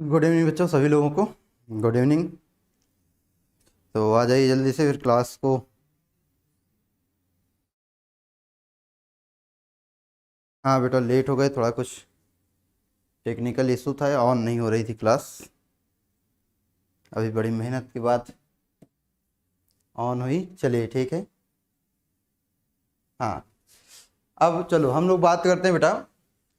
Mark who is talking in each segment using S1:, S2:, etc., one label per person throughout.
S1: Good evening बच्चों, सभी लोगों को गुड इवनिंग। तो आ जाइए जल्दी से फिर क्लास को। हाँ बेटा, लेट हो गए, थोड़ा कुछ टेक्निकल इशू था, ऑन नहीं हो रही थी क्लास। अभी बड़ी मेहनत के बाद ऑन हुई। चलिए ठीक है। हाँ, अब चलो हम लोग बात करते हैं बेटा।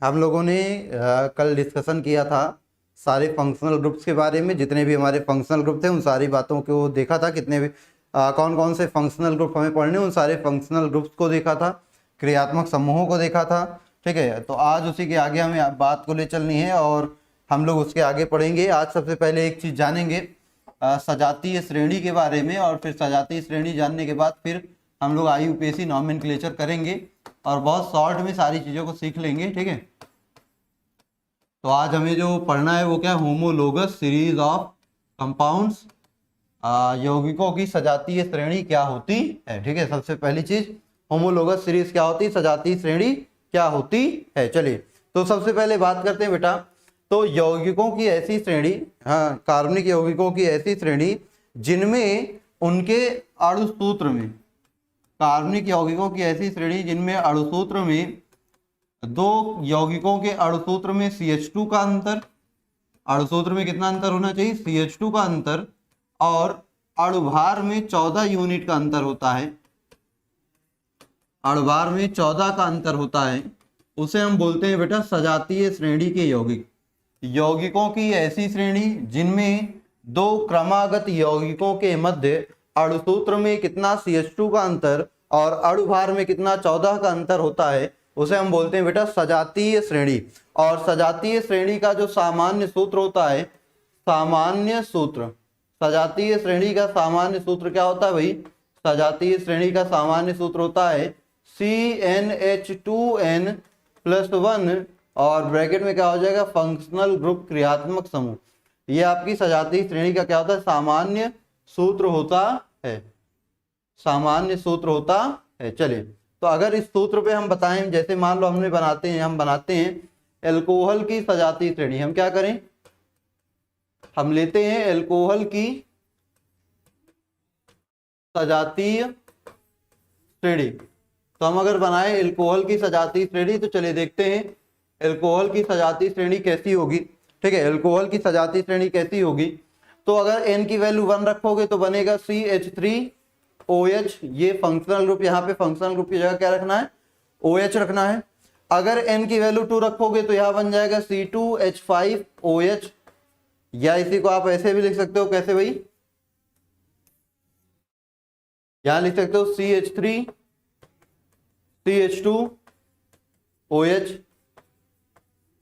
S1: हम लोगों ने कल डिस्कशन किया था सारे फंक्शनल ग्रुप्स के बारे में। जितने भी हमारे फंक्शनल ग्रुप थे उन सारी बातों को देखा था। कितने भी कौन कौन से फंक्शनल ग्रुप हमें पढ़ने, उन सारे फंक्शनल ग्रुप्स को देखा था, क्रियात्मक समूहों को देखा था। ठीक है, तो आज उसी के आगे हमें बात को ले चलनी है और हम लोग उसके आगे पढ़ेंगे। आज सबसे पहले एक चीज़ जानेंगे सजातीय श्रेणी के बारे में, और फिर सजातीय श्रेणी जानने के बाद फिर हम लोग IUPAC नॉमेनक्लेचर करेंगे और बहुत शॉर्ट में सारी चीज़ों को सीख लेंगे। ठीक है, तो आज हमें जो पढ़ना है वो क्या, होमोलोगस सीरीज ऑफ कंपाउंड्स, यौगिकों की सजातीय श्रेणी क्या होती है। ठीक है, सबसे पहली चीज होमोलोगस सीरीज क्या होती है, सजातीय श्रेणी क्या होती है। चलिए, तो सबसे पहले बात करते हैं बेटा। तो यौगिकों की ऐसी श्रेणी, हाँ, कार्बनिक यौगिकों की ऐसी श्रेणी जिनमें उनके अणुसूत्र में, कार्बनिक यौगिकों की ऐसी श्रेणी जिनमें अणुसूत्र में दो यौगिकों के अणुसूत्र में CH2 का अंतर, अणुसूत्र में कितना अंतर होना चाहिए, CH2 का अंतर, और अणुभार में 14 यूनिट का अंतर होता है, अणुभार में 14 का अंतर होता है, उसे हम बोलते हैं बेटा सजातीय श्रेणी के यौगिक। यौगिकों की ऐसी श्रेणी जिनमें दो क्रमागत यौगिकों के मध्य अणुसूत्र में कितना CH2 का अंतर और अणुभार में कितना 14 का अंतर होता है, उसे हम बोलते हैं बेटा सजातीय श्रेणी। और सजातीय श्रेणी का जो सामान्य सूत्र होता है, सामान्य सूत्र, सजातीय श्रेणी का सामान्य सूत्र क्या होता है भाई, सजातीय श्रेणी का सामान्य सूत्र होता है CnH2n+1 और ब्रैकेट में क्या हो जाएगा, फंक्शनल ग्रुप क्रियात्मक समूह। ये आपकी सजातीय श्रेणी का क्या होता है, सामान्य सूत्र होता है, सामान्य सूत्र होता है। चलिए, तो अगर इस सूत्र पे हम बताएं, जैसे मान लो हम बनाते हैं एल्कोहल की सजातीय श्रेणी। हम क्या करें, हम लेते हैं एल्कोहल की सजातीय श्रेणी। तो हम अगर बनाए एल्कोहल की सजातीय श्रेणी, तो चलिए देखते हैं एल्कोहल की सजातीय श्रेणी कैसी होगी। ठीक है, एल्कोहल की सजातीय श्रेणी कैसी होगी। तो अगर n की वैल्यू 1 रखोगे तो बनेगा CH3OH। ये फंक्शनल ग्रुप, यहाँ पे फंक्शनल ग्रुप की जगह क्या रखना है, OH रखना है। अगर n की वैल्यू 2 रखोगे तो यहाँ बन जाएगा C2H5OH, या इसी को आप ऐसे भी लिख सकते हो, कैसे भाई, यहां लिख सकते हो CH3CH2OH,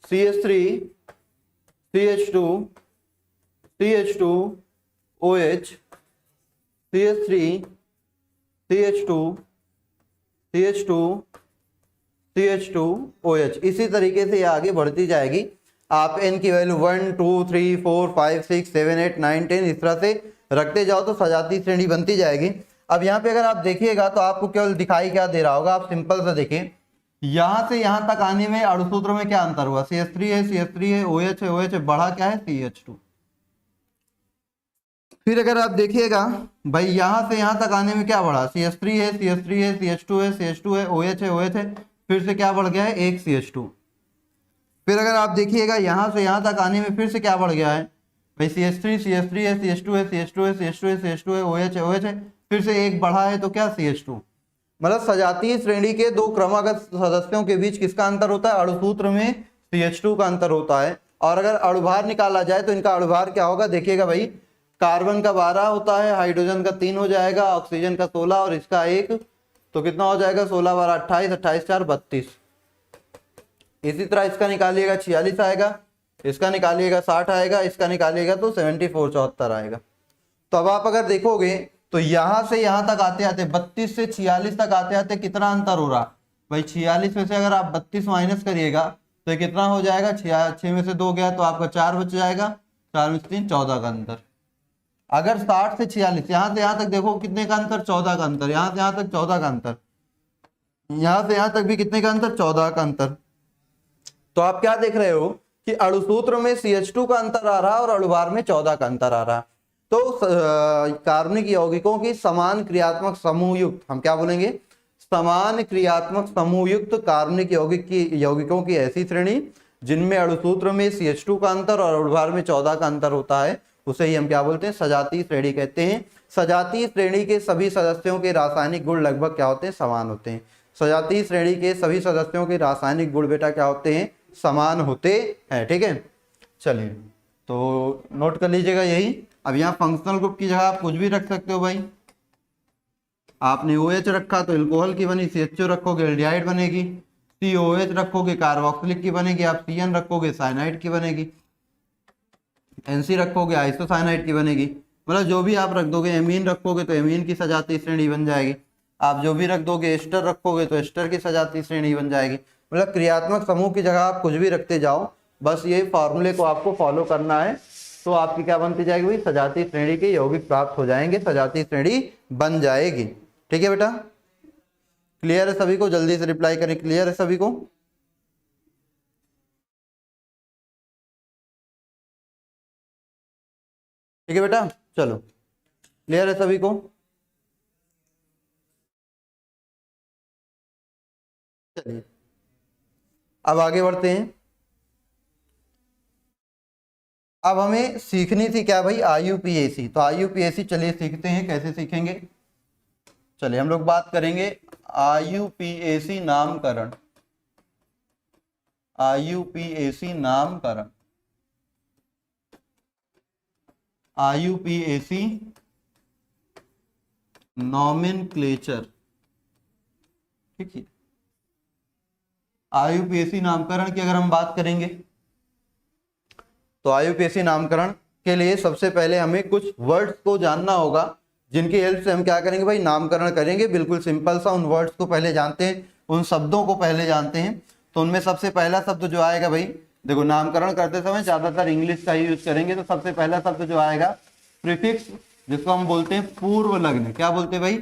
S1: CH3CH2CH2OH, CH3CH2CH2OH। इसी तरीके से ये आगे बढ़ती जाएगी। आप n की वैल्यू 1 2 3 4 5 6 7 8 9 10 इस तरह से रखते जाओ तो सजातीय श्रेणी बनती जाएगी। अब यहाँ पे अगर आप देखिएगा तो आपको केवल दिखाई क्या दे रहा होगा, आप सिंपल सा देखिए, यहां से यहां तक आने में अणुसूत्र में क्या अंतर हुआ, CH3 है, OH है, OH है, बढ़ा क्या है, CH2। फिर अगर आप देखिएगा भाई, यहां से यहां तक आने में क्या बढ़ा, CH3 है, CH2 है, OH है, फिर से क्या बढ़ गया है, एक CH2। फिर अगर आप देखिएगा यहां से यहां तक आने में फिर से क्या बढ़ गया है भाई, CH3 है, CH2 है, OH है, फिर से एक बढ़ा है तो क्या, CH2। मतलब सजातीय श्रेणी के दो क्रमागत सदस्यों के बीच किसका अंतर होता है, अणुसूत्र में CH2 का अंतर होता है। और अगर अणुभार निकाला जाए तो इनका अणुभार क्या होगा, देखिएगा भाई, कार्बन का 12 होता है, हाइड्रोजन का 3 हो जाएगा, ऑक्सीजन का 16 और इसका 1, तो कितना हो जाएगा, 16 12 28, 28 4 32। इसी तरह इसका निकालिएगा 46 आएगा, इसका निकालिएगा 60 आएगा, इसका निकालिएगा तो 74 74 आएगा। तो अब आप अगर देखोगे तो यहां से यहां तक आते आते 32 से 46 तक आते आते कितना अंतर हो रहा भाई, 46 में से अगर आप 32 माइनस करिएगा तो ये कितना हो जाएगा, 6 में से 2 गया तो आपका 4 बच जाएगा, 4 में से 3 14 का अंतर। अगर 60 से 46 यहां से यहां तक देखो कितने का अंतर, 14 का अंतर, यहां से यहां तक 14 का अंतर, यहां से यहां तक भी कितने का अंतर, 14 का अंतर। तो आप क्या देख रहे हो कि अणुसूत्र में CH2 का अंतर आ रहा है और अणुभार में 14 का अंतर आ रहा है। तो कार्बनिक यौगिकों की समान क्रियात्मक समूह युक्त, हम क्या बोलेंगे, समान क्रियात्मक समूह युक्त कार्बनिक यौगिकों की ऐसी श्रेणी जिनमें अणुसूत्र में CH2 का अंतर और अणुभार में 14 का अंतर होता है, उसे ही हम क्या बोलते हैं, सजातीय श्रेणी कहते हैं। सजातीय श्रेणी के सभी सदस्यों के रासायनिक गुण लगभग क्या होते हैं, समान होते हैं। सजातीय श्रेणी के सभी सदस्यों के रासायनिक गुण बेटा क्या होते हैं, समान होते हैं। ठीक है, चलिए तो नोट कर लीजिएगा यही। अब यहाँ फंक्शनल ग्रुप की जगह आप कुछ भी रख सकते हो भाई। आपने OH रखा तो एल्कोहल की बनी, CHO रखोगे एल्डिहाइड बनेगी, COH रखोगे कार्बोक्सिलिक की बनेगी, आप CN रखोगे साइनाइड की बनेगी, NC रखोगे आइसोसाइनाइड की बनेगी। मतलब जो भी आप रख दोगे, एमीन रखोगे तो एमीन की सजातीय श्रेणी बन जाएगी। आप जो भी रख दोगे, एस्टर रखोगे तो एस्टर की सजातीय श्रेणी बन जाएगी। मतलब क्रियात्मक समूह की जगह आप कुछ भी रखते जाओ, बस ये फॉर्मूले को आपको फॉलो करना है, तो आपकी क्या बनती जाएगी भाई, सजातीय श्रेणी के यौगिक प्राप्त हो जाएंगे, सजातीय श्रेणी बन जाएगी। ठीक है बेटा, क्लियर है सभी को? जल्दी से रिप्लाई करें, क्लियर है सभी को? ठीक है बेटा, चलो क्लियर है सभी को? चलिए अब आगे बढ़ते हैं। अब हमें सीखनी थी क्या भाई, IUPAC। तो IUPAC चलिए सीखते हैं, कैसे सीखेंगे। चलिए हम लोग बात करेंगे IUPAC नामकरण। IUPAC नामकरण, IUPAC नॉमेनक्लेचर। ठीक है, IUPAC नामकरण की अगर हम बात करेंगे तो IUPAC नामकरण के लिए सबसे पहले हमें कुछ वर्ड्स को जानना होगा, जिनकी हेल्प से हम क्या करेंगे भाई, नामकरण करेंगे। बिल्कुल सिंपल सा, उन वर्ड्स को पहले जानते हैं, उन शब्दों को पहले जानते हैं। तो उनमें सबसे पहला शब्द जो आएगा भाई, देखो नामकरण करते समय ज्यादातर इंग्लिश का ही यूज करेंगे, तो सबसे पहला शब्द जो आएगा प्रीफिक्स, जिसको हम बोलते हैं पूर्व लग्न। क्या बोलते हैं भाई,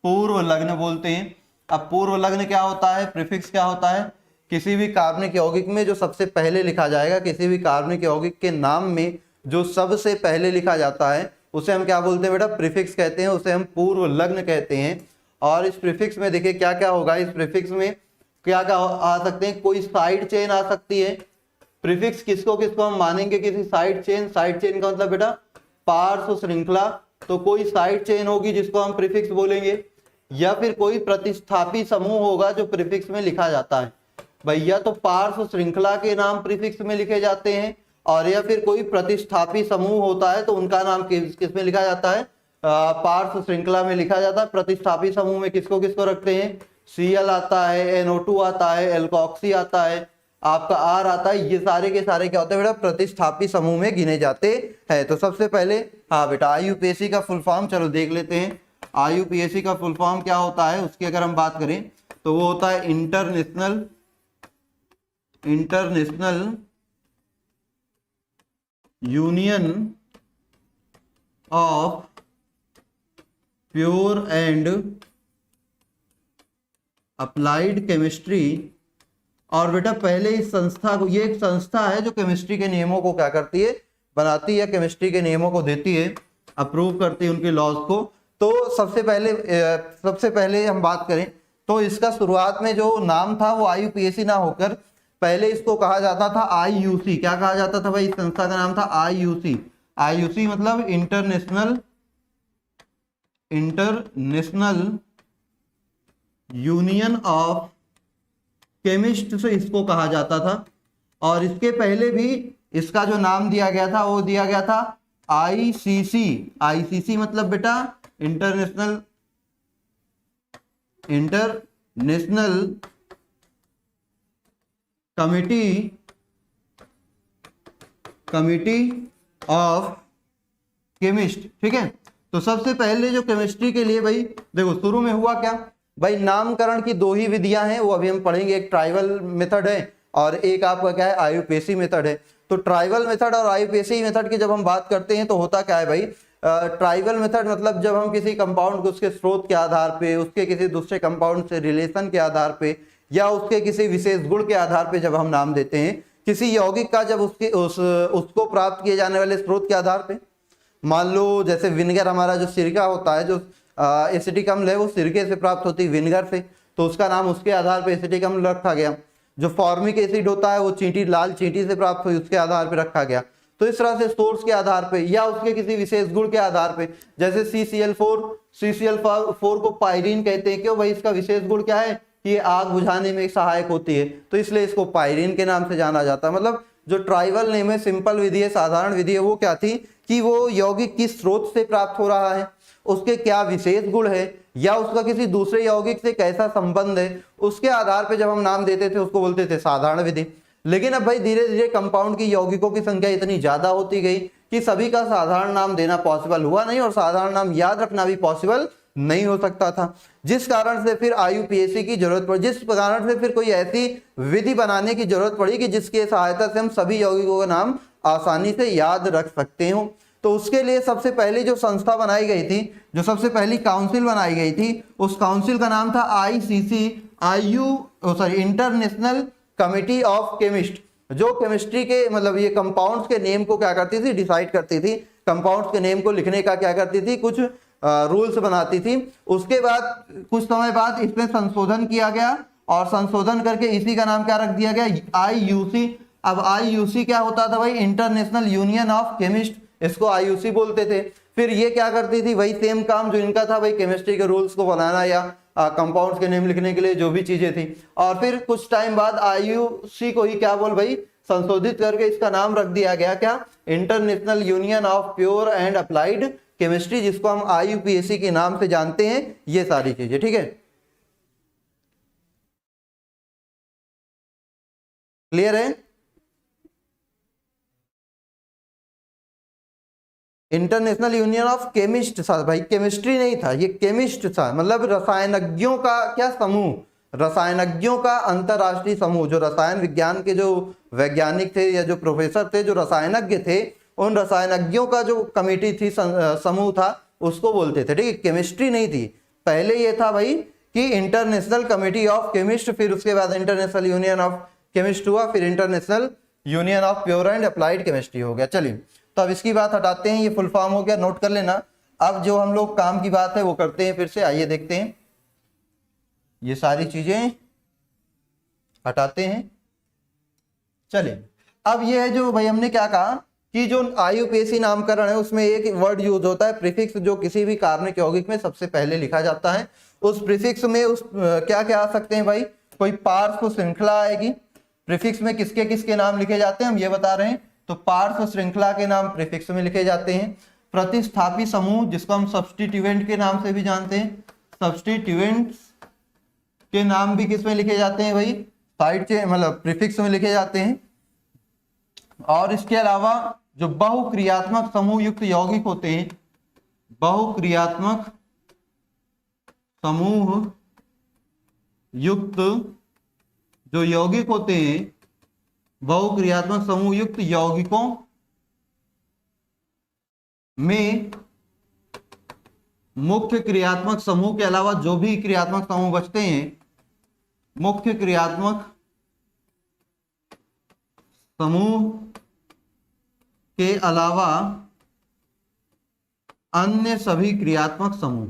S1: पूर्व लग्न बोलते हैं। अब पूर्व लग्न क्या होता है, प्रीफिक्स क्या होता है, किसी भी कार्बनिक यौगिक में जो सबसे पहले लिखा जाएगा, किसी भी कार्बनिक यौगिक के नाम में जो सबसे पहले लिखा जाता है, उसे हम क्या बोलते हैं बेटा, प्रीफिक्स कहते हैं, उसे हम पूर्व लग्न कहते हैं। और इस प्रीफिक्स में देखिए क्या क्या होगा, इस प्रीफिक्स में क्या क्या आ सकते हैं, कोई साइड चेन आ सकती है। प्रीफिक्स किसको किसको हम मानेंगे, किसी साइड चेन। साइड चेन का मतलब बेटा पार्श्व श्रृंखला, तो कोई साइड चेन होगी जिसको हम प्रीफिक्स बोलेंगे। या फिर कोई प्रतिस्थापी समूह होगा जो प्रीफिक्स में लिखा जाता है भैया, तो पार्श्व श्रृंखला के नाम प्रीफिक्स में लिखे जाते हैं, और या फिर कोई प्रतिस्थापी समूह होता है तो उनका नाम किस में लिखा जाता है, पार्श्व श्रृंखला में लिखा जाता है। प्रतिस्थापी समूह में किसको किसको रखते हैं, Cl आता है, NO2 आता है, एल्कोक्सी आता है, आपका R आता है। ये सारे के सारे क्या होते हैं बेटा, प्रतिस्थापी समूह में गिने जाते हैं। तो सबसे पहले हाँ बेटा, IUPAC का फुल फॉर्म चलो देख लेते हैं। IUPAC का फुल फॉर्म क्या होता है, उसकी अगर हम बात करें तो वो होता है international union of pure and applied chemistry. और बेटा पहले इस संस्था को, ये एक संस्था है जो केमिस्ट्री के नियमों को क्या करती है, बनाती है, केमिस्ट्री के नियमों को देती है, अप्रूव करती है उनके लॉज को। तो सबसे पहले हम बात करें तो इसका शुरुआत में जो नाम था वो IUPAC ना होकर पहले इसको कहा जाता था IUC। क्या कहा जाता था भाई, इस संस्था का नाम था IUC। IUC मतलब इंटरनेशनल यूनियन ऑफ केमिस्ट से इसको कहा जाता था। और इसके पहले भी इसका जो नाम दिया गया था वो दिया गया था ICC। ICC मतलब बेटा इंटरनेशनल कमिटी ऑफ केमिस्ट। ठीक है, तो सबसे पहले जो केमिस्ट्री के लिए भाई देखो शुरू में हुआ क्या भाई, नामकरण की दो ही विधियां हैं, वो अभी हम पढ़ेंगे। एक ट्राइबल मेथड है और एक आपका क्या है, IUPAC मेथड है। तो ट्राइबल मेथड और IUPAC मेथड की जब हम बात करते हैं तो होता क्या है भाई, ट्राइबल मेथड मतलब जब हम किसी कंपाउंड को उसके स्रोत के आधार पे, उसके किसी दूसरे कंपाउंड से रिलेशन के आधार पे, या उसके किसी विशेष गुण के आधार पे जब हम नाम देते हैं किसी यौगिक का जब उसको प्राप्त किए जाने वाले स्रोत के आधार पे, मान लो जैसे विनेगर, हमारा जो सिरका होता है, जो एसिटिक अम्ल है वो सिरके से प्राप्त होती है, विनेगर से, तो उसका नाम उसके आधार पे एसिटिक अम्ल रखा गया। जो फॉर्मिक एसिड होता है वो चींटी, लाल चींटी से प्राप्त हुई, उसके आधार पे रखा गया। तो इस तरह से सोर्स के आधार पे या उसके किसी विशेष गुण के आधार पे, जैसे CCl4 को पायरीन कहते हैं। क्यों भाई? इसका विशेष गुण क्या है कि ये आग बुझाने में सहायक होती है, तो इसलिए इसको पायरीन के नाम से जाना जाता है। मतलब जो ट्राइबल नेम है, सिंपल विधि है, साधारण विधि है, वो क्या थी कि वो यौगिक किस स्रोत से प्राप्त हो रहा है, उसके क्या विशेष गुण है, या उसका किसी दूसरे यौगिक से कैसा संबंध है, उसके आधार पे जब हम नाम देते थे उसको बोलते थे साधारण विधि। लेकिन अब भाई धीरे धीरे कंपाउंड की यौगिकों की संख्या इतनी ज्यादा होती गई कि सभी का साधारण नाम देना पॉसिबल हुआ नहीं, और साधारण नाम याद रखना भी पॉसिबल नहीं हो सकता था, जिस कारण से फिर IUPAC की जरूरत पड़ी, जिस कारण से फिर कोई ऐसी विधि बनाने की जरूरत पड़ी कि जिसकी सहायता से हम सभी यौगिकों का नाम आसानी से याद रख सकते हो। तो उसके लिए सबसे पहली जो संस्था बनाई गई थी, जो सबसे पहली काउंसिल बनाई गई थी, उस काउंसिल का नाम था इंटरनेशनल कमिटी ऑफ केमिस्ट, जो केमिस्ट्री के मतलब ये कंपाउंड्स के नेम को क्या करती थी, डिसाइड करती थी। कंपाउंड्स के नेम को लिखने का क्या करती थी, कुछ रूल्स बनाती थी। उसके बाद कुछ समय बाद इसमें संशोधन किया गया, और संशोधन करके इसी का नाम क्या रख दिया गया, IUC। अब IUC क्या होता था भाई, इंटरनेशनल यूनियन ऑफ केमिस्ट, इसको IUC बोलते थे। फिर ये क्या करती थी, वही सेम काम जो इनका था भाई, केमिस्ट्री के रूल्स को बनाना या कंपाउंड्स के नेम लिखने के लिए जो भी चीजें थी। और फिर कुछ टाइम बाद IUC को ही क्या बोल भाई, संशोधित करके इसका नाम रख दिया गया क्या, international union of pure and applied chemistry, जिसको हम IUPAC के नाम से जानते हैं। ये सारी चीजें ठीक है, क्लियर है? इंटरनेशनल यूनियन ऑफ केमिस्ट था भाई, केमिस्ट्री नहीं था, ये केमिस्ट था, मतलब रसायनज्ञों का क्या समूह, रसायनज्ञों का अंतरराष्ट्रीय समूह। जो रसायन विज्ञान के जो वैज्ञानिक थे या जो प्रोफेसर थे, जो रसायनज्ञ थे, उन रसायनज्ञों का जो कमेटी थी, समूह था, उसको बोलते थे। ठीक है, केमिस्ट्री नहीं थी पहले, ये था भाई कि इंटरनेशनल कमेटी ऑफ केमिस्ट, फिर उसके बाद इंटरनेशनल यूनियन ऑफ केमिस्ट हुआ, फिर international union of pure and applied chemistry हो गया। चलिए, तो अब इसकी बात हटाते हैं, ये फुल फॉर्म हो गया, नोट कर लेना। अब जो हम लोग काम की बात है वो करते हैं फिर से। आइए देखते हैं, ये सारी चीजें हटाते हैं। चलिए, अब ये है जो भाई हमने क्या कहा कि जो IUPAC नामकरण है उसमें एक वर्ड यूज होता है प्रीफिक्स, जो किसी भी कार्बनिक यौगिक में सबसे पहले लिखा जाता है। उस प्रीफिक्स में उस क्या क्या आ सकते हैं भाई, कोई पार्श्व श्रृंखला आएगी। प्रीफिक्स में किसके किसके नाम लिखे जाते हैं हम ये बता रहे हैं, तो पार्श्व श्रृंखला के नाम प्रीफिक्स में लिखे जाते हैं। प्रतिस्थापी समूह, जिसको हम सब्स्टिट्यूएंट के नाम से भी जानते हैं, सब्स्टिट्यूएंट्स के नाम भी किस में लिखे जाते हैं भाई, साइड के मतलब प्रीफिक्स में लिखे जाते हैं। और इसके अलावा जो बहुक्रियात्मक समूह युक्त यौगिक होते हैं, बहुक्रियात्मक समूह युक्त जो यौगिक होते हैं, बहुक्रियात्मक समूह युक्त यौगिकों में मुख्य क्रियात्मक समूह के अलावा जो भी क्रियात्मक समूह बचते हैं, मुख्य क्रियात्मक समूह के अलावा अन्य सभी क्रियात्मक समूह,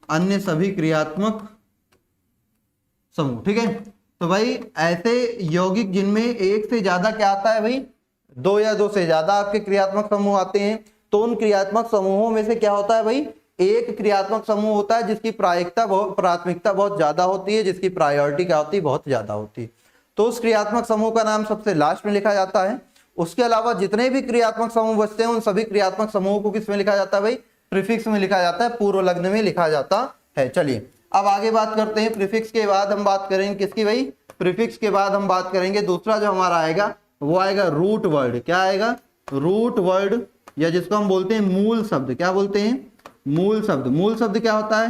S1: अन्य सभी क्रियात्मक समूह। ठीक है, तो भाई ऐसे यौगिक जिनमें एक से ज्यादा क्या आता है भाई, दो या दो से ज्यादा आपके क्रियात्मक समूह आते हैं, तो उन क्रियात्मक समूहों में से क्या होता है भाई, एक क्रियात्मक समूह होता है जिसकी प्राथमिकता बहुत ज्यादा होती है, जिसकी प्रायोरिटी क्या होती है, बहुत ज्यादा होती है। तो उस क्रियात्मक समूह का नाम सबसे लास्ट में लिखा जाता है। उसके अलावा जितने भी क्रियात्मक समूह बचते हैं, उन सभी क्रियात्मक समूहों को किस में लिखा जाता है भाई, प्रीफिक्स में लिखा जाता है, पूर्व लग्न में लिखा जाता है। चलिए, अब आगे बात करते हैं। प्रीफिक्स के बाद हम बात करेंगे किसकी भाई, प्रीफिक्स के बाद हम बात करेंगे दूसरा जो हमारा आएगा वो आएगा रूट वर्ड। क्या आएगा, रूट वर्ड, या जिसको हम बोलते हैं मूल शब्द। क्या बोलते हैं, मूल शब्द। मूल शब्द क्या होता है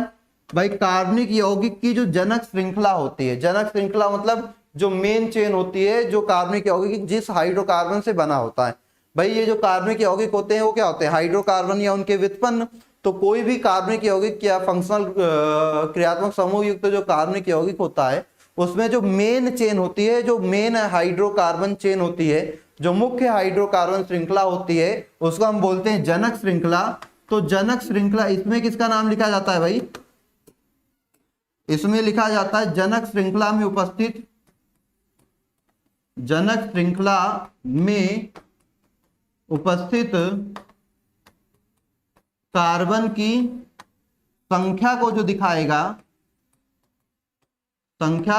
S1: भाई, कार्बनिक यौगिक की जो जनक श्रृंखला होती है। जनक श्रृंखला मतलब जो मेन चेन होती है, जो कार्बनिक यौगिक जिस हाइड्रोकार्बन से बना होता है। भाई ये जो कार्बनिक यौगिक होते हैं वो क्या होते हैं, हाइड्रोकार्बन या उनके व्युत्पन्न। तो कोई भी कार्बनिक यौगिक या फंक्शनल क्रियात्मक समूह युक्त जो कार्बनिक यौगिक होता है, उसमें जो मेन चेन होती है, जो मेन हाइड्रोकार्बन चेन होती है, जो मुख्य हाइड्रोकार्बन श्रृंखला होती है, उसको हम बोलते हैं जनक श्रृंखला। तो जनक श्रृंखला, इसमें किसका नाम लिखा जाता है भाई? इसमें लिखा जाता है जनक श्रृंखला में उपस्थित, जनक श्रृंखला में उपस्थित कार्बन की संख्या को जो दिखाएगा, संख्या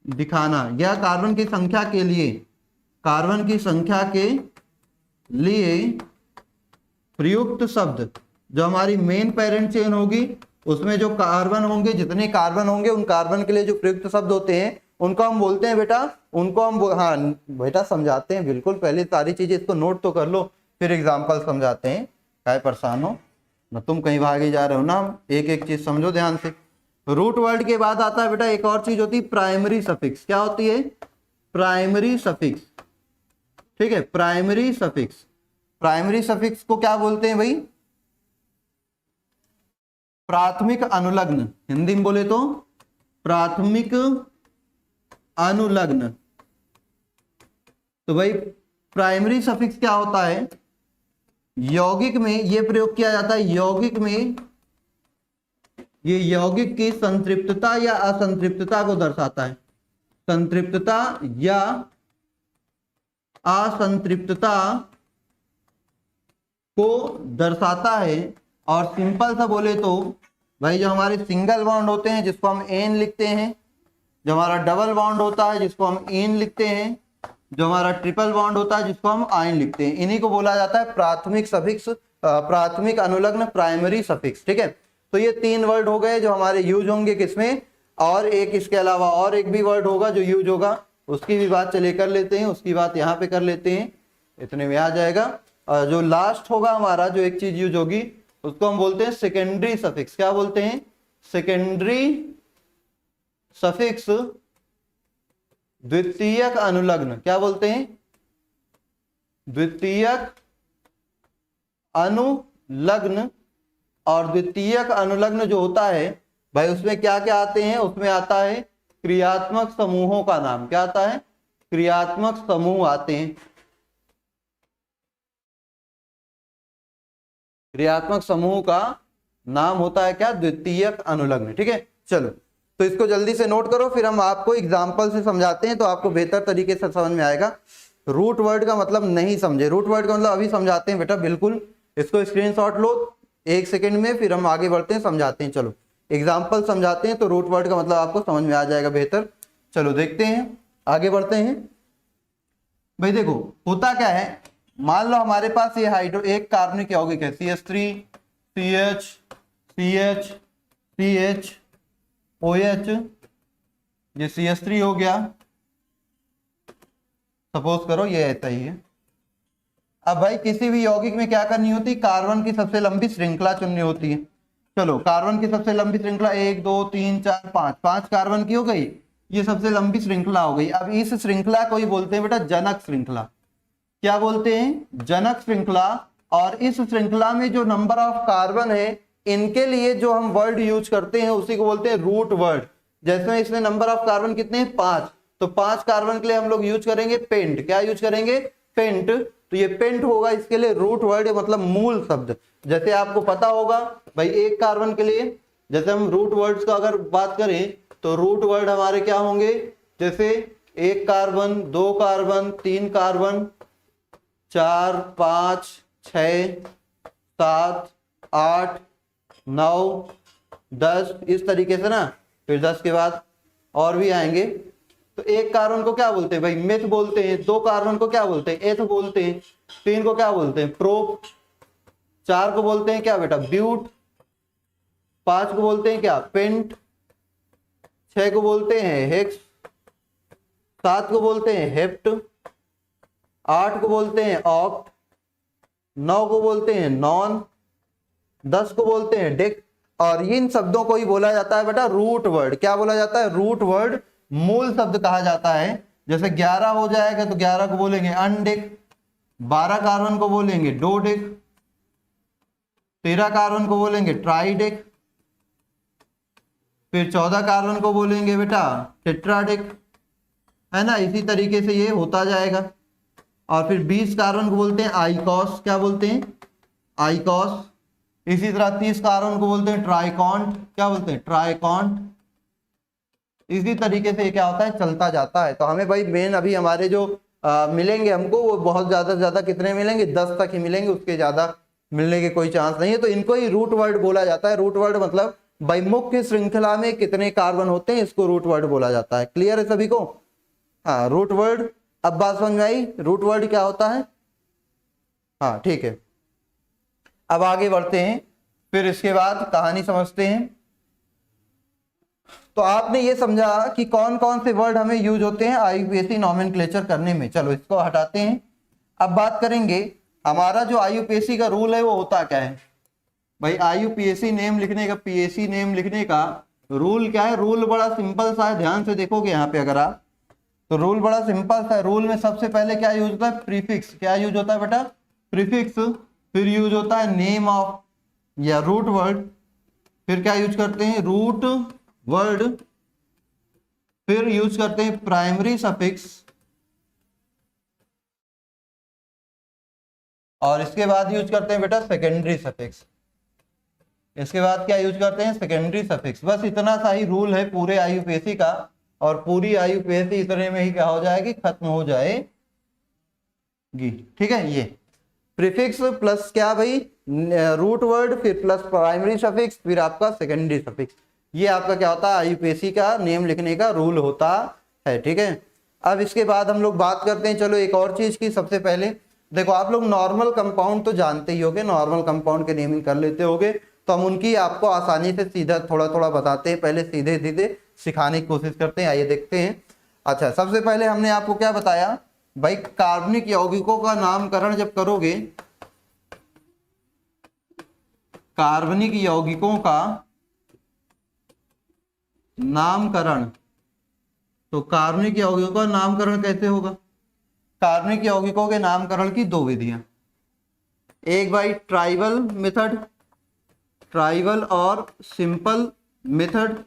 S1: दिखाना, या कार्बन की संख्या के लिए, कार्बन की संख्या के लिए प्रयुक्त शब्द, जो हमारी मेन पेरेंट चेन होगी उसमें जो कार्बन होंगे, जितने कार्बन होंगे उन कार्बन के लिए जो प्रयुक्त शब्द होते हैं उनको हम बोलते हैं बेटा, उनको हम हाँ बेटा समझाते हैं, बिल्कुल पहले सारी चीजें इसको नोट तो कर लो, फिर एग्जाम्पल समझाते हैं, क्या परेशान हो ना, तुम कहीं भागे जा रहे हो ना, एक एक चीज समझो ध्यान से। रूट वर्ड के बाद आता है बेटा एक और चीज होती है प्राइमरी सफिक्स। क्या होती है? Primary suffix. ठीक है, प्राइमरी सफिक्स। प्राइमरी सफिक्स को क्या बोलते हैं भाई? प्राथमिक अनुलग्न, हिंदी में बोले तो प्राथमिक अनुलग्न। तो भाई प्राइमरी सफिक्स क्या होता है? यौगिक में ये प्रयोग किया जाता है, यौगिक में ये यौगिक की संतृप्तता या असंतृप्तता को दर्शाता है, संतृप्तता या असंतृप्तता को दर्शाता है। और सिंपल सा बोले तो भाई जो हमारे सिंगल बॉन्ड होते हैं जिसको हम एन लिखते हैं, जो हमारा डबल बॉन्ड होता है जिसको हम इन लिखते हैं, जो हमारा ट्रिपल बॉन्ड होता है जिसको हम आइन लिखते हैं, इन्हीं को बोला जाता है प्राथमिक सफिक्स, प्राथमिक अनुलग्न, प्राइमरी सफिक्स। ठीक है, तो ये तीन वर्ड हो गए जो हमारे यूज होंगे किसमें, और एक इसके अलावा और एक भी वर्ड होगा जो यूज होगा, उसकी भी बात चले कर लेते हैं, उसकी बात यहाँ पे कर लेते हैं, इतने में आ जाएगा। जो लास्ट होगा हमारा, जो एक चीज यूज होगी उसको हम बोलते हैं सेकेंडरी सफिक्स। क्या बोलते हैं? सेकेंडरी सफिक्स, द्वितीयक अनुलग्न। क्या बोलते हैं? द्वितीयक अनुलग्न। और द्वितीयक अनुलग्न जो होता है भाई उसमें क्या क्या आते हैं? उसमें आता है क्रियात्मक समूहों का नाम। क्या आता है? क्रियात्मक समूह आते हैं, क्रियात्मक समूह का नाम होता है क्या? द्वितीयक अनुलग्न। ठीक है, चलो तो इसको जल्दी से नोट करो, फिर हम आपको एग्जाम्पल से समझाते हैं तो आपको बेहतर तरीके से समझ में आएगा। रूट वर्ड का मतलब नहीं समझे, रूट वर्ड का मतलब अभी समझाते हैं बेटा, बिल्कुल इसको स्क्रीनशॉट लो 1 सेकंड में, फिर हम आगे बढ़ते हैं, समझाते हैं। चलो एग्जाम्पल समझाते हैं तो रूट वर्ड का मतलब आपको समझ में आ जाएगा बेहतर। चलो देखते हैं, आगे बढ़ते हैं। भाई देखो होता क्या है, मान लो हमारे पास ये हाइड्रो एक कार्बनिक यौगिक है CH3 CH CH CH OH, ये CH3 हो गया, सपोज करो ये ऐसा ही है। अब भाई किसी भी यौगिक में क्या करनी होती? कार्बन की सबसे लंबी श्रृंखला चुननी होती है। चलो कार्बन की सबसे लंबी श्रृंखला 1 2 3 4 5, 5 कार्बन की हो गई, ये सबसे लंबी श्रृंखला हो गई। अब इस श्रृंखला को ही बोलते हैं बेटा जनक श्रृंखला। क्या बोलते हैं? जनक श्रृंखला। और इस श्रृंखला में जो नंबर ऑफ कार्बन है इनके लिए जो हम वर्ड यूज करते हैं उसी को बोलते हैं रूट वर्ड। जैसे इसमें नंबर ऑफ कार्बन कितने हैं? 5, तो 5 कार्बन के लिए हम लोग यूज करेंगे पेंट। क्या यूज करेंगे? पेंट। तो ये पेंट होगा इसके लिए रूट वर्ड, मतलब मूल शब्द। जैसे आपको पता होगा भाई एक कार्बन के लिए, जैसे हम रूट वर्ड्स का अगर बात करें तो रूट वर्ड हमारे क्या होंगे? जैसे 1 कार्बन, 2 कार्बन, 3 कार्बन, 4 5 6 7 8 9 10, इस तरीके से ना। फिर 10 के बाद और भी आएंगे। तो 1 कार्बन को क्या बोलते हैं भाई? मेथ बोलते हैं। 2 कार्बन को क्या बोलते हैं? एथ बोलते हैं। 3 को क्या बोलते हैं? प्रोप। 4 को बोलते हैं क्या बेटा? ब्यूट। 5 को बोलते हैं क्या? पेंट। 6 को बोलते हैं हेक्स। 7 को बोलते हैं हेप्ट। 8 को बोलते हैं ऑक्ट। 9 को बोलते हैं नॉन। 10 को बोलते हैं डेक। और इन शब्दों को ही बोला जाता है बेटा रूट वर्ड। क्या बोला जाता है? रूट वर्ड, मूल शब्द कहा जाता है। जैसे 11 हो जाएगा तो 11 को बोलेंगे अनडेक। 12 कार्बन को बोलेंगे डोडेक। 13 कार्बन को बोलेंगे ट्राइडेक। फिर 14 कार्बन को बोलेंगे बेटा टेट्राडिक, है ना। इसी तरीके से ये होता जाएगा। और फिर 20 कार्बन को बोलते हैं आइकॉस, क्या बोलते हैं, आइकॉस। इसी तरह 30 कार्बन को बोलते हैं ट्राइकॉन्ट, क्या बोलते हैं, ट्राइकॉन्ट। इसी तरीके से ये क्या होता है, चलता जाता है। तो हमें भाई मेन अभी हमारे जो मिलेंगे हमको वो बहुत ज्यादा से ज्यादा कितने मिलेंगे, 10 तक ही मिलेंगे, उसके ज्यादा मिलने के कोई चांस नहीं है। तो इनको ही रूट वर्ड बोला जाता है। रूट वर्ड मतलब भाई मुख्य श्रृंखला में कितने कार्बन होते हैं, इसको रूट वर्ड बोला जाता है। क्लियर है सभी को? हाँ, रूट वर्ड। अब बात समझ में आई, रूट वर्ड क्या होता है? हाँ ठीक है, अब आगे बढ़ते हैं। फिर इसके बाद कहानी समझते हैं। तो आपने ये समझा कि कौन कौन से वर्ड हमें यूज होते हैं आईयूपीएसी नॉमेनक्लेचर करने में। चलो इसको हटाते हैं। अब बात करेंगे हमारा जो आईयूपीएसी का रूल है वो होता क्या है। भाई आईयूपीएसी नेम लिखने का, पीएसी नेम लिखने का रूल क्या है? रूल बड़ा सिंपल सा है, ध्यान से देखोगे यहाँ पे अगर आप, तो रूल बड़ा सिंपल सा है। रूल में सबसे पहले क्या यूज होता है? प्रीफिक्स। क्या यूज होता है बेटा? प्रीफिक्स। फिर यूज होता है नेम ऑफ या रूट वर्ड। फिर क्या यूज करते हैं? Root word. फिर यूज करते हैं प्राइमरी सफिक्स। और इसके बाद यूज करते हैं बेटा सेकेंडरी सफिक्स। इसके बाद क्या यूज करते हैं? Secondary suffix. बस इतना सा ही रूल है पूरे आईयूपीएसी का। और पूरी आईयूपीएसी इतने में ही क्या हो जाएगी, खत्म हो जाएगी। ठीक है, ये प्रीफिक्स प्लस क्या भाई, रूट वर्ड, फिर प्लस प्राइमरी सफिक्स, फिर आपका सेकेंडरी सफिक्स। ये आपका क्या होता है, आईयूपीएसी का नेम लिखने का रूल होता है। ठीक है, अब इसके बाद हम लोग बात करते हैं चलो एक और चीज की। सबसे पहले देखो, आप लोग नॉर्मल कंपाउंड तो जानते ही होगे, नॉर्मल कंपाउंड के नेमिंग कर लेते होगे। तो हम उनकी आपको आसानी से सीधा थोड़ा थोड़ा बताते हैं, पहले सीधे सीधे सिखाने की कोशिश करते हैं। आइए देखते हैं। अच्छा, सबसे पहले हमने आपको क्या बताया भाई, कार्बनिक यौगिकों का नामकरण जब करोगे, कार्बनिक यौगिकों का नामकरण, तो कार्बनिक यौगिकों का नामकरण कैसे होगा? कार्बनिक यौगिकों के नामकरण की दो विधियां, एक भाई ट्राइबल मेथड, ट्राइबल और सिंपल मेथड,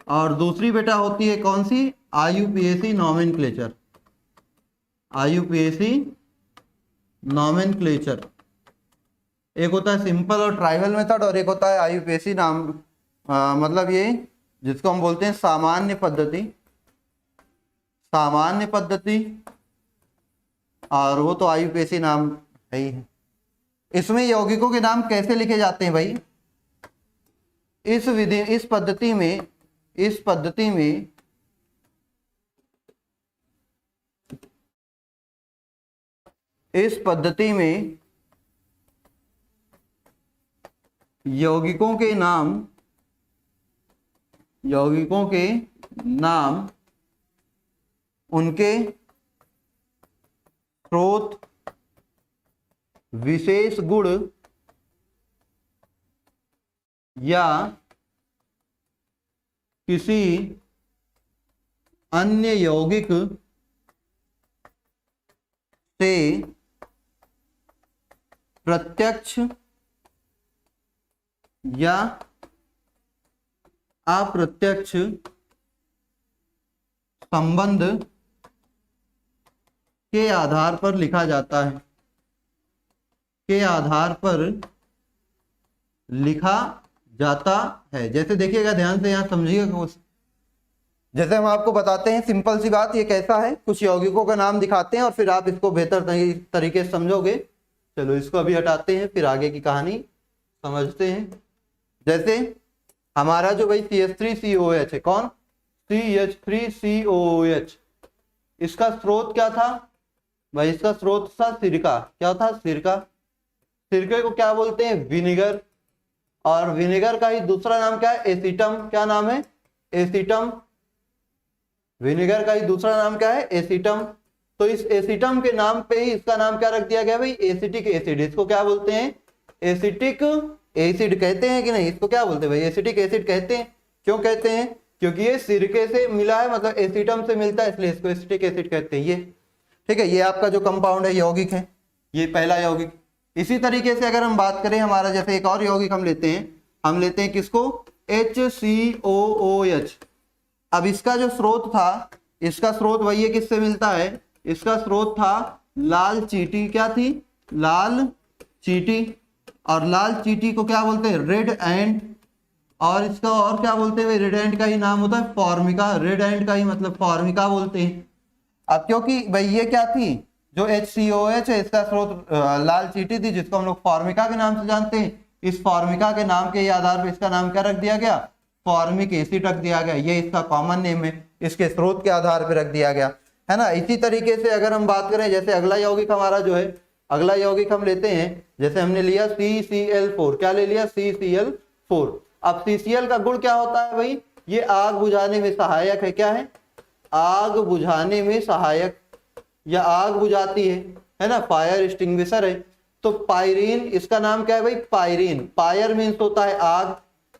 S1: और दूसरी बेटा होती है कौन सी, आईयूपीएसी नॉमेनक्लेचर। आईयूपीएसी नॉमेनक्लेचर, एक होता है सिंपल और ट्राइबल मेथड, और एक होता है आईयूपीएसी नाम मतलब ये जिसको हम बोलते हैं सामान्य पद्धति, सामान्य पद्धति, और वो तो आईयूपीएसी नाम है ही है। इसमें यौगिकों के नाम कैसे लिखे जाते हैं भाई? इस विधि, इस पद्धति में यौगिकों के नाम उनके स्रोत, विशेष गुण या किसी अन्य यौगिक से प्रत्यक्ष या अप्रत्यक्ष संबंध के आधार पर लिखा जाता है, के आधार पर लिखा जाता है। जैसे देखिएगा, ध्यान से यहाँ समझिएगा। जैसे हम आपको बताते हैं, सिंपल सी बात, ये कैसा है, कुछ यौगिकों का नाम दिखाते हैं और फिर आप इसको बेहतर तरीके से समझोगे। चलो इसको अभी हटाते हैं, फिर आगे की कहानी समझते हैं। जैसे हमारा जो भाई CH3COOH है, कौन, CH3COOH, इसका स्रोत क्या था भाई? इसका स्रोत था सिरका। क्या था? सिरका। सिरके को क्या बोलते हैं? विनेगर। और विनेगर का ही दूसरा नाम क्या है? एसीटम। क्या नाम है? एसीटम। विनेगर का ही दूसरा नाम क्या है? एसीटम। तो इस एसीटम के नाम पे ही इसका नाम क्या रख दिया गया भाई? Acetic acid. इसको क्या बोलते हैं? एसिटिक एसिड कहते हैं कि नहीं? इसको क्या बोलते हैं भाई? एसिटिक एसिड कहते हैं। क्यों कहते हैं? क्योंकि ये सिरके से मिला है, मतलब एसीटम से मिलता है, इसलिए इसको एसिटिक एसिड कहते हैं। ये ठीक है, ये आपका जो कंपाउंड है, यौगिक है, ये पहला यौगिक। इसी तरीके से अगर हम बात करें, हमारा जैसे एक और यौगिक हम लेते हैं किसको? HCOOH। अब इसका जो स्रोत था, इसका स्रोत वही है, किससे मिलता है? इसका स्रोत था लाल चींटी। क्या थी? लाल चींटी। और लाल चींटी को क्या बोलते हैं? रेड एंट। और इसका और क्या बोलते हैं? रेड एंट का ही नाम होता है फॉर्मिका। रेड एंट का ही मतलब फॉर्मिका बोलते हैं। अब क्योंकि भाई ये क्या थी, जो HCOH है, इसका स्रोत लाल चींटी थी, जिसको हम लोग फॉर्मिका के नाम से जानते हैं। इस फॉर्मिका के नाम के आधार पर इसका नाम क्या रख दिया गया? फॉर्मिक एसिड रख दिया गया। ये इसका कॉमन नेम है, इसके स्रोत के आधार पर रख दिया गया, है ना। इसी तरीके से अगर हम बात करें, जैसे अगला यौगिक हमारा जो है, अगला यौगिक हम लेते हैं, जैसे हमने लिया CCl4। क्या ले लिया? CCl4। अब CCl का गुण क्या होता है भाई? ये आग बुझाने में सहायक है। क्या है? आग बुझाने में सहायक, या आग बुझाती है ना, फायर एक्सटिंग्विशर है। तो पायरीन, इसका नाम क्या है भाई? पायरीन। पायर मीन्स होता है आग।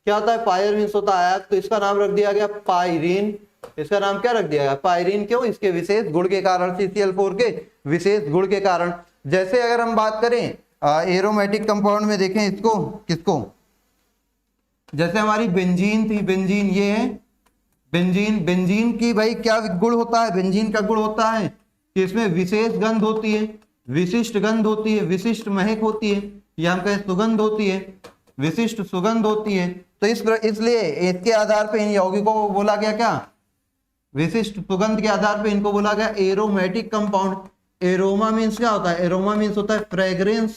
S1: क्या होता है? फायर मीन्स होता है आग। तो इसका नाम रख दिया गया पायरीन। इसका नाम क्या रख दिया गया? पायरीन। क्यों? इसके विशेष गुण के कारण, CCl4 के विशेष गुण के कारण। जैसे अगर हम बात करें एरोमेटिक कंपाउंड में, देखें इसको, किसको, जैसे हमारी बेंजीन थी, बेंजीन ये है बेंजीन। बेंजीन की भाई क्या गुण होता है? बेंजीन का गुण होता है कि इसमें विशेष गंध होती है, विशिष्ट गंध होती है, विशिष्ट महक होती है, या हम कहें सुगंध होती है, विशिष्ट सुगंध होती है। तो इसलिए इसके आधार पर इन यौगिकों को बोला गया क्या? विशिष्ट सुगंध के आधार पर इनको बोला गया एरोमेटिक कंपाउंड। एरोमा मीन्स क्या होता है? एरोमा मीन्स होता है फ्रेग्रेंस।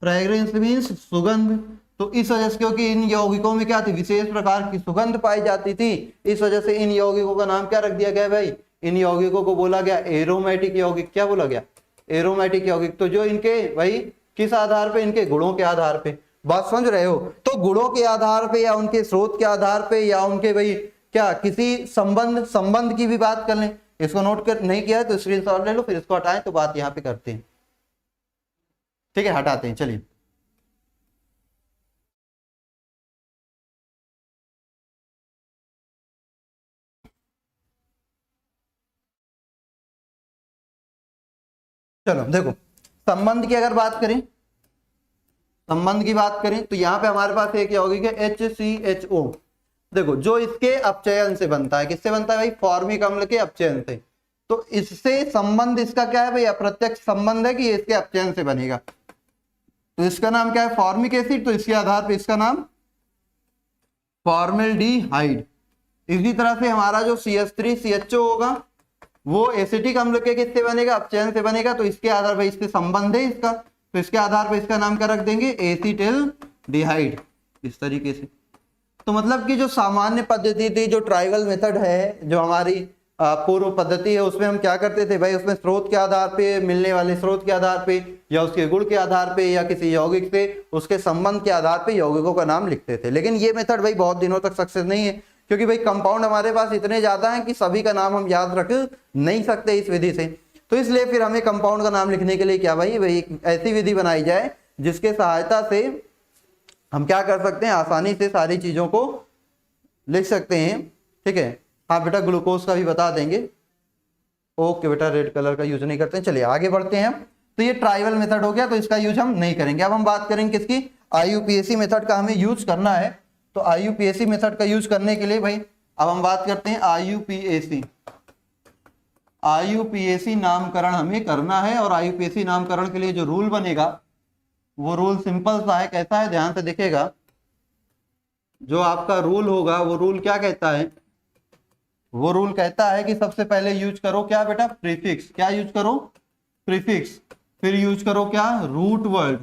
S1: फ्रेग्रेंस मीन्स सुगंध। तो इस वजह से, क्योंकि इन यौगिकों में क्या थी? विशेष प्रकार की सुगंध पाई जाती थी, इस वजह से इन यौगिकों का नाम क्या रख दिया गया भाई? इन यौगिकों को बोला गया एरोमेटिक यौगिक। क्या बोला गया? एरोमेटिक यौगिक। तो जो इनके भाई किस आधार पे? इनके गुणों के आधार पे। बात समझ रहे हो? तो गुणों के आधार पे, या उनके स्रोत के आधार पे, या उनके भाई क्या किसी संबंध की भी बात कर लें। इसको नोट कर नहीं किया है तो स्क्रीनशॉट ले लो, फिर इसको हटाएं, तो बात यहाँ पे करते हैं। ठीक है, हटाते हैं। चलिए, चलो देखो, संबंध की अगर बात करें, संबंध की बात करें, तो यहां पे हमारे पास एक यौगिक है HCHO। देखो, जो इसके अपचयन से बनता है, किससे बनता है भाई? फॉर्मिक अम्ल के अपचयन से। तो इससे संबंध इसका क्या है भाई? अप्रत्यक्ष संबंध है कि ये इसके अपचयन से बनेगा। तो इसका नाम क्या है? Formic acid. तो इसके आधार पर इसका नाम फॉर्मेल्डिहाइड। इसी तरह से हमारा जो CH3CHO होगा, वो एसिटिक अम्ल के किससे बनेगा? अपचयन से बनेगा। तो इसके आधार पर इससे संबंध है इसका, तो इसके आधार पर इसका नाम क्या रख देंगे? एसिटिल्डिहाइड। इस तरीके से। तो मतलब कि जो सामान्य पद्धति थी, जो ट्राइवल मेथड है, जो हमारी पूर्व पद्धति है, उसमें हम क्या करते थे भाई? उसमें स्रोत के आधार पे, मिलने वाले स्रोत के आधार पे, या उसके गुण के आधार पे, या किसी यौगिक से उसके संबंध के आधार पे यौगिकों का नाम लिखते थे। लेकिन ये मेथड भाई बहुत दिनों तक सक्सेस नहीं है, क्योंकि भाई कंपाउंड हमारे पास इतने ज्यादा हैं कि सभी का नाम हम याद रख नहीं सकते इस विधि से। तो इसलिए फिर हमें कंपाउंड का नाम लिखने के लिए क्या भाई एक ऐसी विधि बनाई जाए जिसके सहायता से हम क्या कर सकते हैं? आसानी से सारी चीजों को लिख सकते हैं। ठीक है, हाँ बेटा, ग्लूकोज का भी बता देंगे। ओके बेटा, रेड कलर का यूज नहीं करते हैं। चलिए आगे बढ़ते हैं। तो ये ट्राइवल मेथड हो गया, तो इसका यूज हम नहीं करेंगे। अब हम बात करेंगे किसकी? IUPAC मेथड का हमें यूज करना है। तो IUPAC मेथड का यूज करने के लिए भाई अब हम बात करते हैं IUPAC नामकरण हमें करना है। और IUPAC नामकरण के लिए जो रूल बनेगा वो रूल सिंपल सा है। कैसा है? ध्यान से देखिएगा। जो आपका रूल होगा वो रूल क्या कहता है? वो रूल कहता है कि सबसे पहले यूज करो क्या बेटा? प्रीफिक्स। क्या यूज करो? प्रीफिक्स। फिर यूज करो क्या? Root word.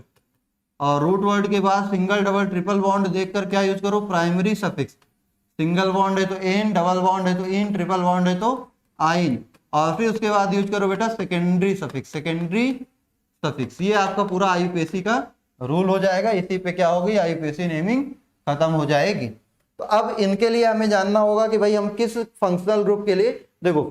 S1: और रूट वर्ड के बाद सिंगल डबल ट्रिपल बॉन्ड देखकर क्या यूज करो? Primary suffix. सिंगल बॉन्ड है तो एन, डबल बॉन्ड है तो इन, ट्रिपल बॉन्ड है तो आइन। और फिर उसके बाद यूज करो बेटा सेकेंडरी सफिक्स। Secondary suffix. ये आपका पूरा IUPAC का रूल हो जाएगा। इसी पे क्या होगी? IUPAC नेमिंग खत्म हो जाएगी। तो अब इनके लिए हमें जानना होगा कि भाई हम किस फंक्शनल ग्रुप के लिए, देखो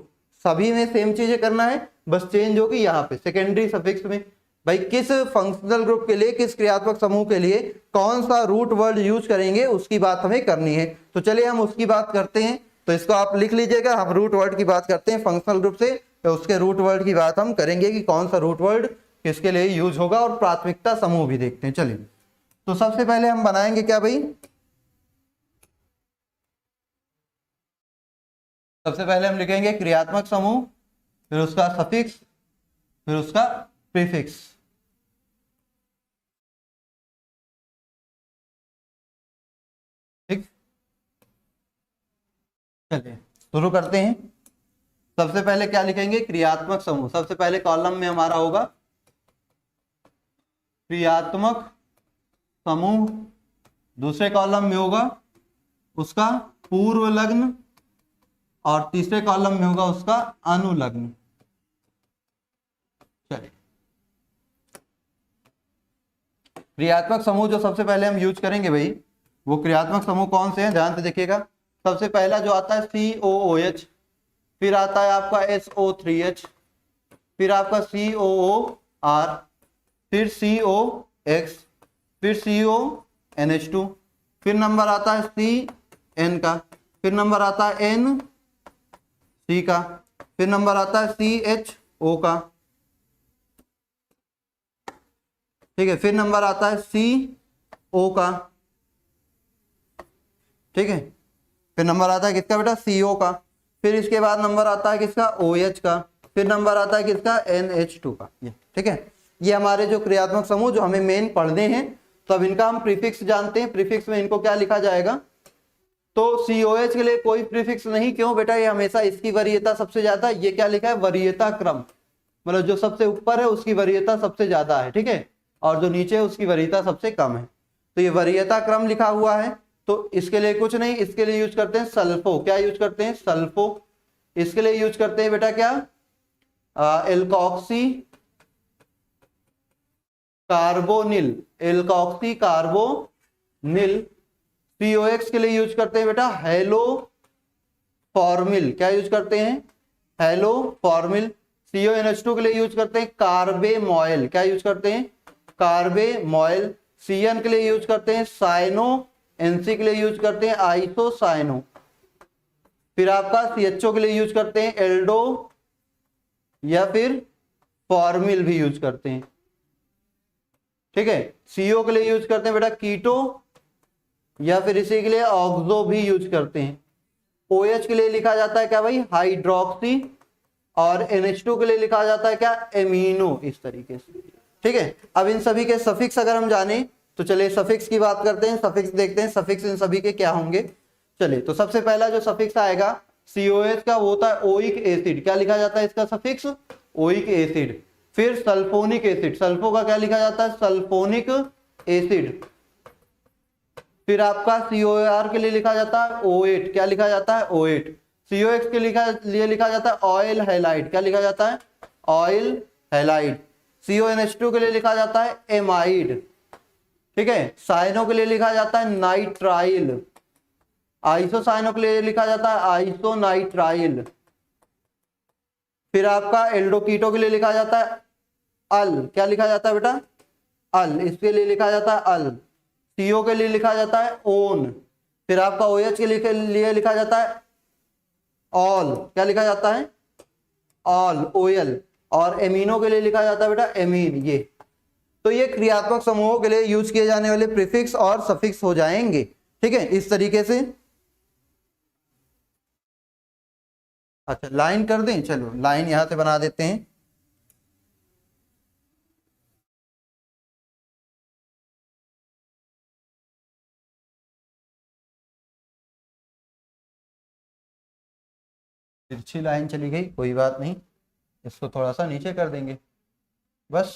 S1: सभी में सेम चीजें करना है, बस चेंज होगी यहाँ पे सेकेंडरी सफिक्स में। भाई किस फंक्शनल ग्रुप के लिए, किस क्रियात्मक समूह के लिए कौन सा रूट वर्ड यूज करेंगे, उसकी बात हमें करनी है। तो चलिए हम उसकी बात करते हैं। तो इसको आप लिख लीजिएगा। हम रूट वर्ड की बात करते हैं फंक्शनल ग्रुप से, तो उसके रूट वर्ड की बात हम करेंगे कि कौन सा रूट वर्ड किसके लिए यूज होगा, और प्राथमिकता समूह भी देखते हैं। चलिए, तो सबसे पहले हम बनाएंगे क्या भाई? सबसे पहले हम लिखेंगे क्रियात्मक समूह, फिर उसका सफिक्स, फिर उसका प्रीफिक्स। ठीक, चलिए शुरू करते हैं। सबसे पहले क्या लिखेंगे? क्रियात्मक समूह। सबसे पहले कॉलम में हमारा होगा क्रियात्मक समूह, दूसरे कॉलम में होगा उसका पूर्व लग्न, और तीसरे कॉलम में होगा उसका अनुलग्न। चलिए, क्रियात्मक समूह जो सबसे पहले हम यूज करेंगे भाई, वो क्रियात्मक समूह कौन से हैं? ध्यान से देखिएगा। सबसे पहला जो आता है COOH, फिर आता है आपका SO3H, फिर आपका COOR, फिर COX, फिर CONH2, फिर नंबर आता है CN का, फिर नंबर आता है NC का, फिर नंबर आता है CHO का, ठीक है, फिर नंबर आता है CO का, ठीक है, फिर नंबर आता है किसका बेटा? CO का, फिर इसके बाद नंबर आता है किसका? OH का, फिर नंबर आता है किसका? NH2 का। ये ठीक है, ये हमारे जो क्रियात्मक समूह जो हमें मेन पढ़ने हैं। तो अब इनका हम प्रीफिक्स जानते हैं। प्रीफिक्स में इनको क्या लिखा जाएगा? तो COH के लिए कोई प्रीफिक्स नहीं। क्यों बेटा? ये हमेशा इसकी वरीयता सबसे ज्यादा। ये क्या लिखा है? वरीयता क्रम, मतलब जो सबसे ऊपर है उसकी वरीयता सबसे ज्यादा है, ठीक है, और जो नीचे है उसकी वरीयता सबसे कम है। तो ये वरीयता क्रम लिखा हुआ है। तो इसके लिए कुछ नहीं, इसके लिए यूज करते हैं सल्फो। क्या यूज करते हैं? सल्फो। इसके लिए यूज करते हैं बेटा क्या? Alkoxy carbonyl, alkoxy carbonyl. COX के लिए यूज करते हैं बेटा हेलो फॉर्मिल। क्या यूज करते हैं? Hello formal. CONH2 के लिए यूज करते हैं कार्बेमॉयल। क्या यूज करते हैं? कार्बेमॉयल। CN के लिए यूज करते हैं साइनो। NC के लिए यूज करते हैं आइसोसाइनो। फिर आपका CHO के लिए यूज करते हैं एल्डो या फिर फॉर्मिल भी यूज करते हैं, ठीक है। CO के लिए यूज करते हैं बेटा कीटो या फिर इसी के लिए ऑक्सो भी यूज करते हैं। OH के लिए लिखा जाता है क्या भाई? हाइड्रोक्सी। और NH2 के लिए लिखा जाता है क्या? एमिनो। इस तरीके से, ठीक है। अब इन सभी के सफिक्स अगर हम जाने तो चलिए सफिक्स की बात करते हैं। सफिक्स देखते हैं, सफिक्स इन सभी के क्या होंगे। चलिए, तो सबसे पहला जो सफिक्स आएगा COH का वो होता है ओइक एसिड। क्या लिखा जाता है इसका सफिक्स? Oic acid. फिर सल्फोनिक एसिड। सल्फो का क्या लिखा जाता है? Sulphonic acid. फिर आपका COR के लिए लिखा जाता है O8। क्या लिखा जाता है? O8। COX के लिए लिखा जाता है ऑयल हैलाइड। क्या लिखा जाता है? Oil halide. CONH2 के लिए लिखा जाता है एमाइड, ठीक है। साइनो के लिए लिखा जाता है नाइट्राइल। आइसोसाइनो के लिए लिखा जाता है आइसोनाइट्राइल। फिर आपका एल्डोकीटो के लिए लिखा जाता है अल। क्या लिखा जाता है बेटा? अल। इसके लिए लिखा जाता है अल। CO के लिए लिखा जाता है ओन। फिर आपका OH के लिए लिखा जाता है ऑल। क्या लिखा जाता है? All, OL। और एमिनो के लिए लिखा जाता है बेटा एमीन। ये तो ये क्रियात्मक समूहों के लिए यूज किए जाने वाले प्रीफिक्स और सफिक्स हो जाएंगे, ठीक है, इस तरीके से। अच्छा, लाइन कर दें? चलो लाइन यहां से बना देते हैं। तिरछी लाइन चली गई, कोई बात नहीं, इसको थोड़ा सा नीचे कर देंगे बस।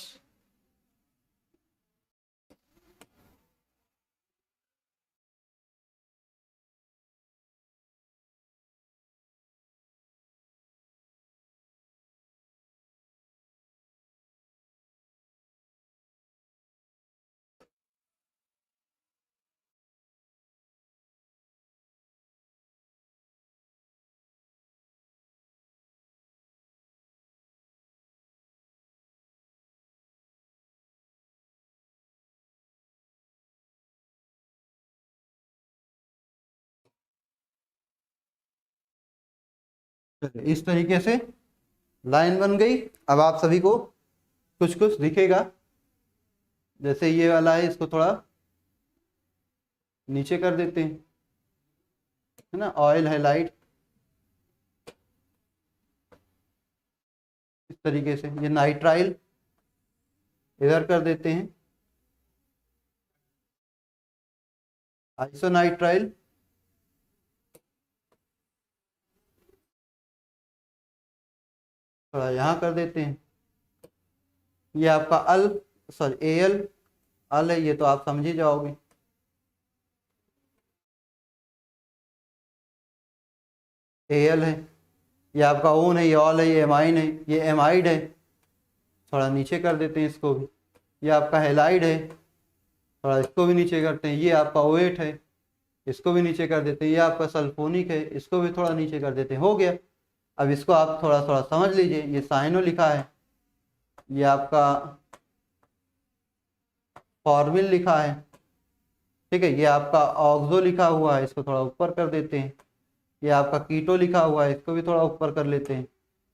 S1: चलिए, इस तरीके से लाइन बन गई। अब आप सभी को कुछ कुछ दिखेगा। जैसे ये वाला है, इसको थोड़ा नीचे कर देते हैं, है ना। ऑयल हाइलाइट, तरीके से, ये नाइट्राइल इधर कर देते हैं, आइसोनाइट्राइल, थोड़ा यहाँ कर देते हैं, ये आपका एल अल है, ये तो आप समझ ही जाओगे। एल है, ये आपका ओन है, ये ऑल है, ये एमाइन है, ये एमाइड है, थोड़ा नीचे कर देते हैं इसको भी। ये आपका हेलाइड है, थोड़ा इसको भी नीचे करते हैं। ये आपका ओएट है, इसको भी नीचे कर देते हैं। ये आपका सल्फोनिक है, इसको भी थोड़ा नीचे कर देते हैं। हो गया। अब इसको आप थोड़ा थोड़ा समझ लीजिए। ये साइनो लिखा है, ये आपका फॉर्मिल लिखा है, ठीक है। ये आपका ऑक्सो लिखा हुआ है, इसको थोड़ा ऊपर कर देते हैं। ये आपका कीटो लिखा हुआ है, इसको भी थोड़ा ऊपर कर लेते हैं।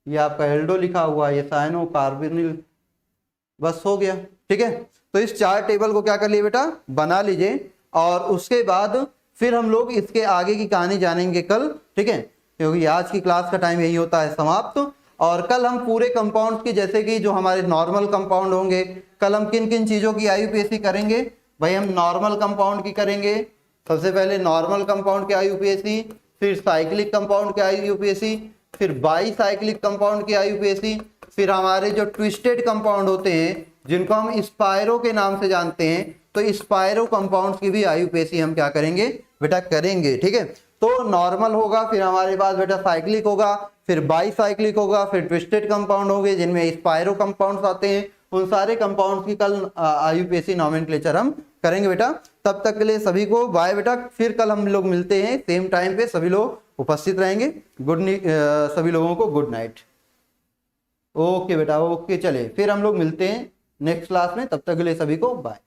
S1: ये आपका एल्डो लिखा हुआ है, ये साइनो कार्बोनिल। बस हो गया, ठीक है। तो इस 4 टेबल को क्या कर लिए बेटा, बना लीजिए। और उसके बाद फिर हम लोग इसके आगे की कहानी जानेंगे कल, ठीक है, क्योंकि आज की क्लास का टाइम यही होता है समाप्त। और कल हम पूरे कंपाउंड्स की, जैसे कि जो हमारे नॉर्मल कंपाउंड होंगे, कल हम किन किन चीज़ों की आईयूपीएसी करेंगे भाई। हम नॉर्मल कंपाउंड की करेंगे, सबसे पहले नॉर्मल कंपाउंड के आईयूपीएसी, फिर साइक्लिक कंपाउंड के आईयूपीएसी, फिर बाई साइक्लिक कंपाउंड के आईयूपीएसी, फिर हमारे जो ट्विस्टेड कंपाउंड होते हैं जिनको हम स्पायरो के नाम से जानते हैं, तो स्पायरो कंपाउंड्स की भी आईयूपीएसी हम क्या करेंगे बेटा, करेंगे, ठीक है। तो नॉर्मल होगा, फिर हमारे पास बेटा साइक्लिक होगा, फिर बाई साइक्लिक होगा, फिर ट्विस्टेड कंपाउंड होंगे जिनमें स्पायरो कंपाउंड्स आते हैं। उन सारे कंपाउंड्स की कल आईयूपीएसी नॉमेनक्लेचर हम करेंगे बेटा। तब तक के लिए सभी को बाय बेटा। फिर कल हम लोग मिलते हैं सेम टाइम पे, सभी लोग उपस्थित रहेंगे। सभी लोगों को गुड नाइट। ओके बेटा, ओके। चले फिर हम लोग मिलते हैं नेक्स्ट क्लास में, तब तक के लिए सभी को बाय।